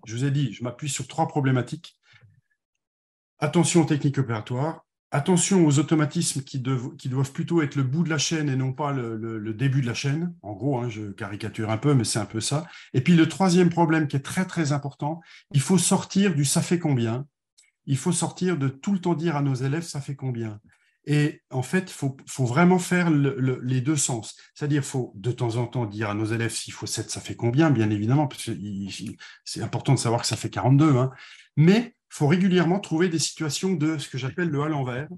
Je vous ai dit, je m'appuie sur 3 problématiques. Attention aux techniques opératoires, attention aux automatismes qui doivent plutôt être le bout de la chaîne et non pas le début de la chaîne. En gros, hein, je caricature un peu, mais c'est un peu ça. Et puis le troisième problème qui est très très important, il faut sortir du ça fait combien. Il faut sortir de tout le temps dire à nos élèves ça fait combien. Et en fait, faut vraiment faire les deux sens. C'est-à-dire, il faut de temps en temps dire à nos élèves s'il faut 7, ça fait combien, bien évidemment, parce que c'est important de savoir que ça fait 42. Hein. Mais il faut régulièrement trouver des situations de ce que j'appelle le à l'envers,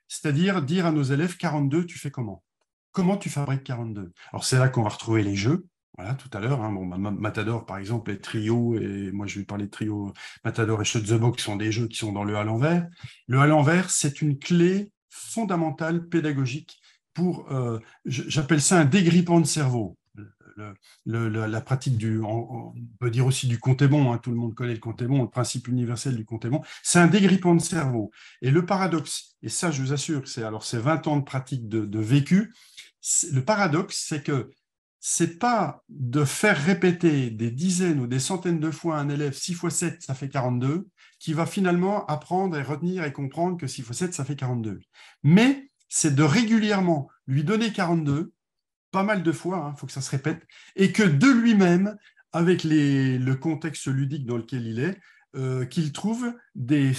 c'est-à-dire dire à nos élèves 42, tu fais comment? Comment tu fabriques 42? Alors, c'est là qu'on va retrouver les jeux. Voilà, tout à l'heure. Hein. Bon, Matador, par exemple, et Trio, et moi, je vais parler de Trio, Matador et Shut the Box sont des jeux qui sont dans le à l'envers. Le à l'envers, c'est une clé fondamentale pédagogique pour, j'appelle ça un dégrippant de cerveau. La pratique on peut dire aussi du compte est bon, hein, tout le monde connaît le compte est bon, le principe universel du compte est bon, c'est un dégrippant de cerveau. Et le paradoxe, et ça je vous assure, c'est 20 ans de pratique de vécu, le paradoxe c'est que c'est pas de faire répéter des dizaines ou des centaines de fois à un élève 6 fois 7, ça fait 42, qui va finalement apprendre et retenir et comprendre que 6 fois 7, ça fait 42. Mais c'est de régulièrement lui donner 42, pas mal de fois, il faut que ça se répète, et que de lui-même, avec le contexte ludique dans lequel il est, qu'il trouve des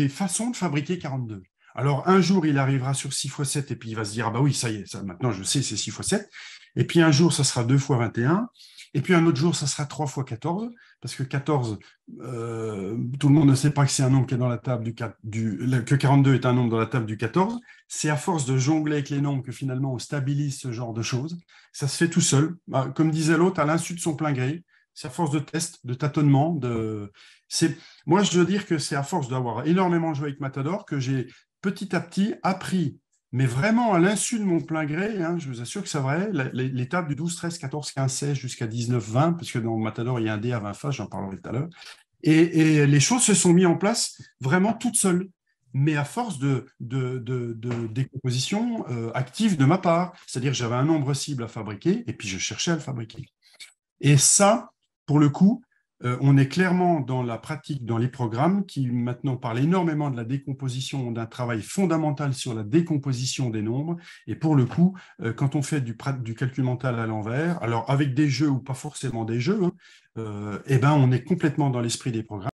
façons de fabriquer 42. Alors, un jour, il arrivera sur 6 fois 7 et puis il va se dire, ah bah oui, ça y est, ça, maintenant je sais, c'est 6 fois 7. Et puis un jour, ça sera 2 fois 21. Et puis un autre jour, ça sera 3 fois 14, parce que 14, tout le monde ne sait pas que c'est un nombre qui est dans la table que 42 est un nombre dans la table du 14. C'est à force de jongler avec les nombres que finalement on stabilise ce genre de choses. Ça se fait tout seul. Comme disait l'autre, à l'insu de son plein gré. C'est à force de tests, de tâtonnements. Moi, je veux dire que c'est à force d'avoir énormément joué avec Matador que j'ai petit à petit appris, mais vraiment à l'insu de mon plein gré, hein, je vous assure que c'est vrai, les tables du 12, 13, 14, 15, 16 jusqu'à 19, 20, parce que dans Matador, il y a un dé à 20 faces, j'en parlerai tout à l'heure. Et les choses se sont mises en place vraiment toutes seules, mais à force de décomposition active de ma part. C'est-à-dire que j'avais un nombre cible à fabriquer, et puis je cherchais à le fabriquer. Et ça, pour le coup, on est clairement dans la pratique, dans les programmes qui maintenant parlent énormément de la décomposition, d'un travail fondamental sur la décomposition des nombres. Et pour le coup, quand on fait du calcul mental à l'envers, alors avec des jeux ou pas forcément des jeux, hein, eh ben, on est complètement dans l'esprit des programmes.